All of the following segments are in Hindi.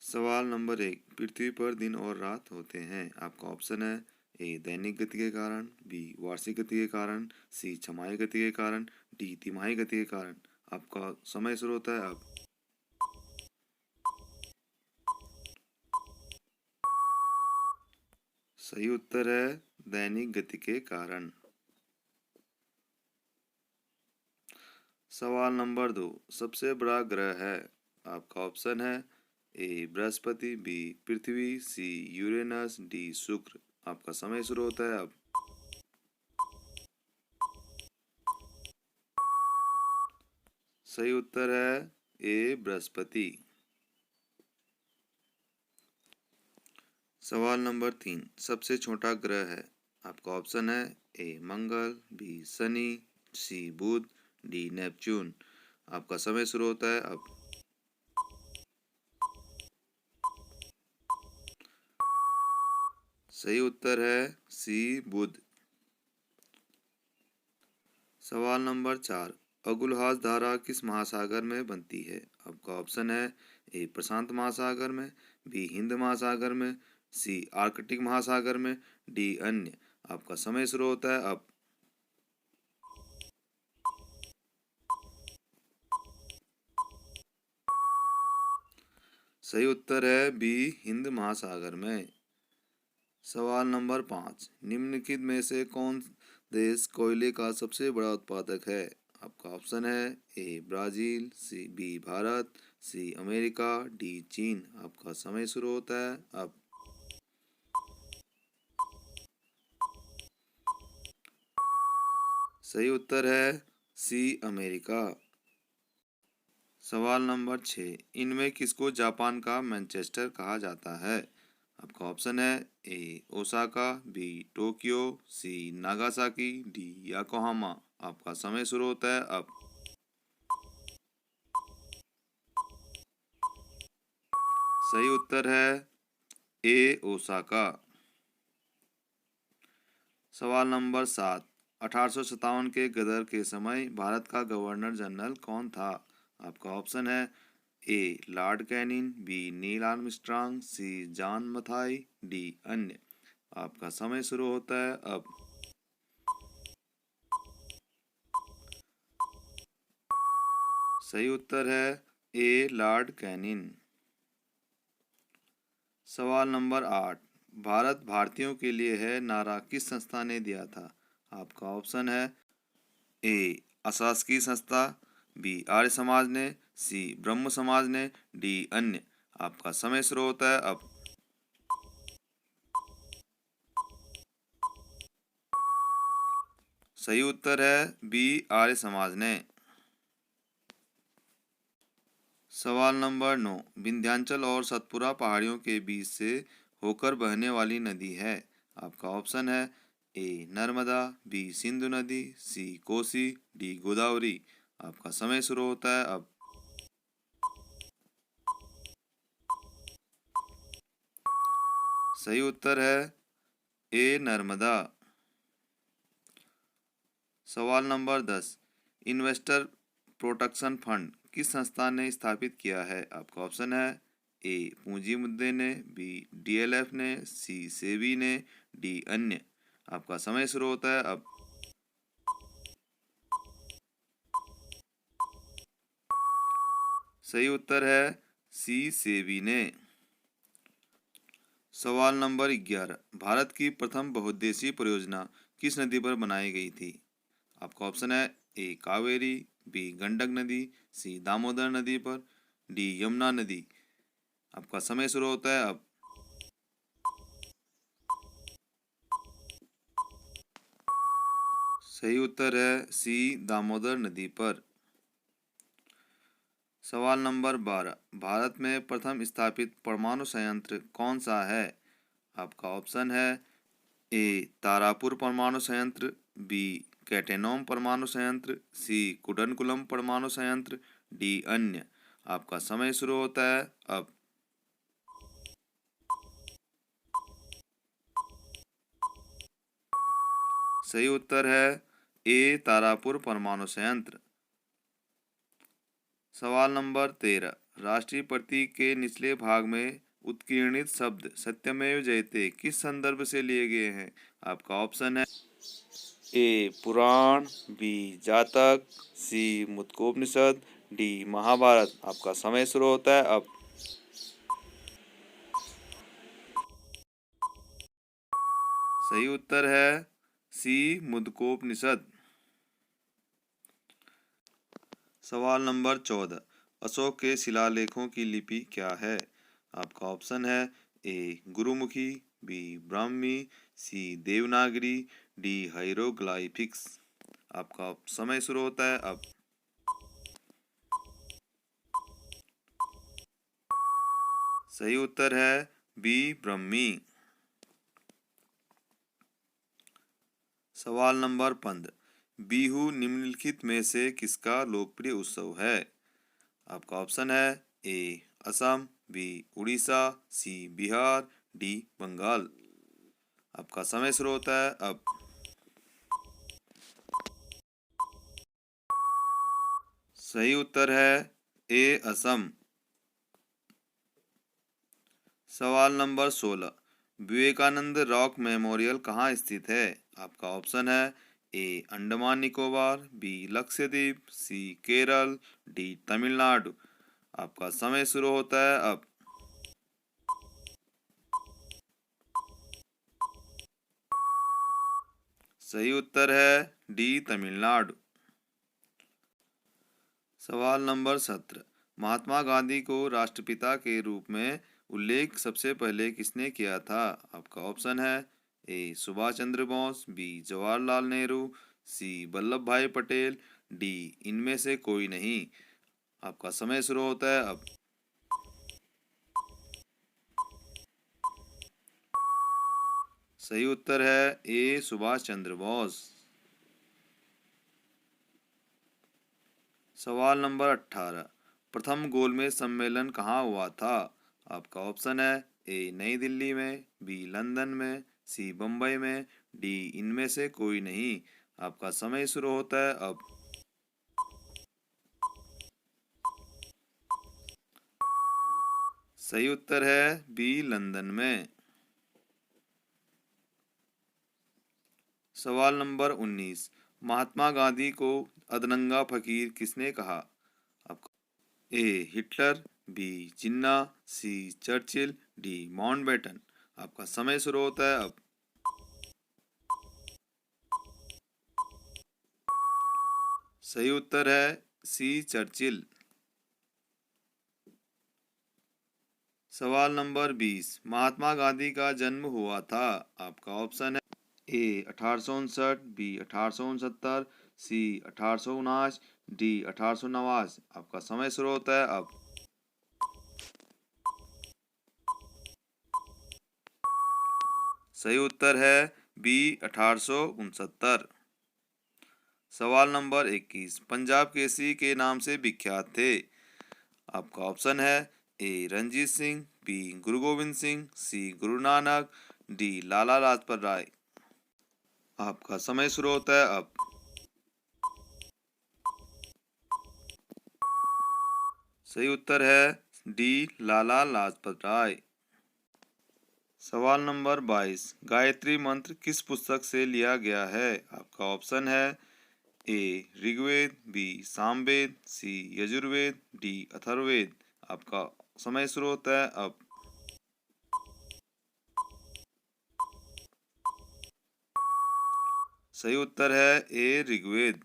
सवाल नंबर 1, पृथ्वी पर दिन और रात होते हैं। आपका ऑप्शन है ए दैनिक गति के कारण, बी वार्षिक गति के कारण, सी छमाही गति के कारण, डी तिमाही गति के कारण। आपका समय शुरू होता है अब। सही उत्तर है दैनिक गति के कारण। सवाल नंबर 2, सबसे बड़ा ग्रह है। आपका ऑप्शन है ए बृहस्पति, बी पृथ्वी, सी यूरेनस, डी शुक्र। आपका समय शुरू होता है अब। सही उत्तर है ए बृहस्पति। सवाल नंबर 3, सबसे छोटा ग्रह है। आपका ऑप्शन है ए मंगल, बी शनि, सी बुध, डी नेपच्यून। आपका समय शुरू होता है अब। सही उत्तर है सी बुध। सवाल नंबर 4, अगुलहास धारा किस महासागर में बनती है। आपका ऑप्शन है ए प्रशांत महासागर में, बी हिंद महासागर में, सी आर्कटिक महासागर में, डी अन्य। आपका समय शुरू होता है अब। सही उत्तर है बी हिंद महासागर में। सवाल नंबर 5, निम्नलिखित में से कौन देश कोयले का सबसे बड़ा उत्पादक है। आपका ऑप्शन है A Brazil, C B Bharat, C America, D चीन। आपका समय शुरू होता है अब। सही उत्तर है सी अमेरिका। सवाल नंबर 6, इनमें किसको जापान का मैनचेस्टर कहा जाता है। आपका ऑप्शन है ए ओसाका, बी टोक्यो, सी नागासाकी, डी याकोहामा। आपका समय शुरू होता है अब। सही उत्तर है ए ओसाका। सवाल नंबर 7, 1857 के गदर के समय भारत का गवर्नर जनरल कौन था। आपका ऑप्शन है A Lord Canning, B Neil Armstrong, C John Mathai, D अन्य। आपका समय शुरू होता है अब। सही उत्तर है ए लॉर्ड कैनिंग। सवाल नंबर 8, भारत भारतीयों के लिए है नारा किस संस्था ने दिया था। आपका ऑप्शन है ए अशासकीय संस्था, बी आर्य समाज ने, सी ब्रह्म समाज ने, डी अन्य। आपका समय शुरू होता है अब। सही उत्तर है बी आर्य समाज ने। सवाल नंबर 9, विंध्याचल और सतपुरा पहाड़ियों के बीच से होकर बहने वाली नदी है। आपका ऑप्शन है ए नर्मदा, बी सिंधु नदी, सी कोसी, डी गोदावरी। आपका समय शुरू होता है अब। सही उत्तर है ए नर्मदा। सवाल नंबर 10, इन्वेस्टर प्रोटेक्शन फंड किस संस्था ने स्थापित किया है। आपका ऑप्शन है ए पूंजी मुद्दे ने, बी डीएलएफ ने, सी सेबी ने, डी अन्य। आपका समय शुरू होता है अब। सही उत्तर है सी सेबी ने। सवाल नंबर 11, भारत की प्रथम बहुउद्देशीय परियोजना किस नदी पर बनाई गई थी। आपका ऑप्शन है ए कावेरी, बी गंडक नदी, सी दामोदर नदी पर, डी यमुना नदी। आपका समय शुरू होता है अब। सही उत्तर है सी दामोदर नदी पर। सवाल नंबर 12, भारत में प्रथम स्थापित परमाणु संयंत्र कौन सा है। आपका ऑप्शन है ए तारापुर परमाणु संयंत्र, बी कैटेनोम परमाणु संयंत्र, सी कुडनकुलम परमाणु संयंत्र, डी अन्य। आपका समय शुरू होता है अब। सही उत्तर है ए तारापुर परमाणु संयंत्र। सवाल नंबर 13, राष्ट्रीय प्रतीक के निचले भाग में उत्कीर्णित शब्द सत्यमेव जयते किस संदर्भ से लिए गए हैं? आपका ऑप्शन है ए पुराण, बी जातक, सी मुतकोपनिषद, डी महाभारत। आपका समय शुरू होता है अब। सही उत्तर है सी मुद्गोपनिषद। सवाल नंबर 14, अशोक के शिलालेखों की लिपि क्या है? आपका ऑप्शन है ए गुरुमुखी, बी ब्राह्मी, सी देवनागरी, डी हाइरोग्लाइफिक्स। आपका समय शुरू होता है अब। सही उत्तर है बी ब्राह्मी। सवाल नंबर 15, बिहू निम्नलिखित में से किसका लोकप्रिय उत्सव है? आपका ऑप्शन है ए असम, बी उड़ीसा, सी बिहार, डी बंगाल। आपका समय शुरू होता है अब। सही उत्तर है ए असम। सवाल नंबर 16, विवेकानंद रॉक मेमोरियल कहाँ स्थित है? आपका ऑप्शन है ए अंडमान निकोबार, बी लक्षद्वीप, सी केरल, डी तमिलनाडु। आपका समय शुरू होता है अब। सही उत्तर है डी तमिलनाडु। सवाल नंबर 17, महात्मा गांधी को राष्ट्रपिता के रूप में उल्लेख सबसे पहले किसने किया था? आपका ऑप्शन है ए सुभाष चंद्र बोस, बी जवाहरलाल नेहरू, सी वल्लभ भाई पटेल, डी इनमें से कोई नहीं। आपका समय शुरू होता है अब। सही उत्तर है ए सुभाष चंद्र बोस। सवाल नंबर 18, प्रथम गोलमेज सम्मेलन कहाँ हुआ था? आपका ऑप्शन है ए नई दिल्ली में, बी लंदन में, सी बम्बई में, डी इनमें से कोई नहीं। आपका समय शुरू होता है अब। सही उत्तर है बी लंदन में। सवाल नंबर 19, महात्मा गांधी को अधनंगा फकीर किसने कहा? आपका A Hitler, B Jinnah, C Churchill, D Mountbatten. आपका समय शुरू होता है अब। सही उत्तर है सी चर्चिल। सवाल नंबर 20, महात्मा गांधी का जन्म हुआ था? आपका ऑप्शन है ए 1859, बी 1869, सी 1859, डी 1889। आपका समय शुरू होता है अब। सही उत्तर है बी 1869। सवाल नंबर 21, पंजाब केसरी के नाम से विख्यात थे? आपका ऑप्शन है ए रंजीत सिंह, बी गुरु गोविंद सिंह, सी गुरु नानक, डी लाला लाजपत राय। आपका समय शुरू होता है अब। सही उत्तर है डी लाला लाजपत राय। सवाल नंबर 22, गायत्री मंत्र किस पुस्तक से लिया गया है? आपका ऑप्शन है ए ऋग्वेद, बी सामवेद, सी यजुर्वेद, डी अथर्ववेद। आपका समय शुरू होता है अब। सही उत्तर है ए ऋग्वेद।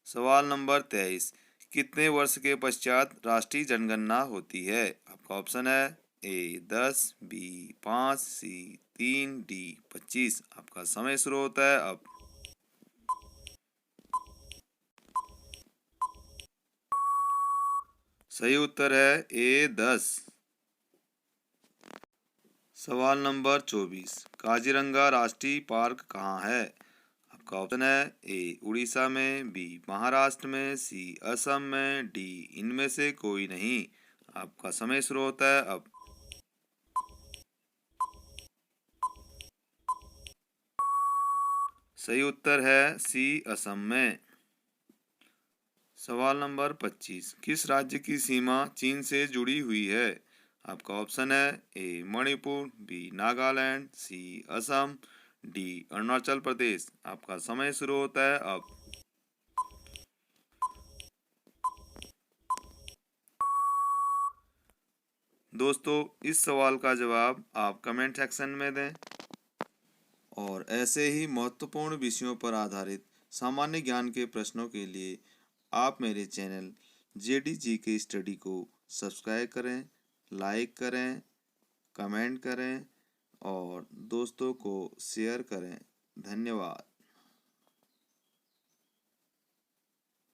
सवाल नंबर 23, कितने वर्ष के पश्चात राष्ट्रीय जनगणना होती है? आपका ऑप्शन है ए 10, बी 5, सी 3, डी 25। आपका समय शुरू होता है अब। सही उत्तर है ए 10। सवाल नंबर 24, काजीरंगा राष्ट्रीय पार्क कहाँ है? आपका ऑप्शन है ए उड़ीसा में, बी महाराष्ट्र में, सी असम में, डी इनमें से कोई नहीं। आपका समय शुरू होता है अब। सही उत्तर है सी असम में। सवाल नंबर 25, किस राज्य की सीमा चीन से जुड़ी हुई है? आपका ऑप्शन है ए मणिपुर, बी नागालैंड, सी असम, डी अरुणाचल प्रदेश। आपका समय शुरू होता है अब। दोस्तों, इस सवाल का जवाब आप कमेंट सेक्शन में दें और ऐसे ही महत्वपूर्ण विषयों पर आधारित सामान्य ज्ञान के प्रश्नों के लिए आप मेरे चैनल JD GK स्टडी को सब्सक्राइब करें, लाइक करें, कमेंट करें और दोस्तों को शेयर करें। धन्यवाद।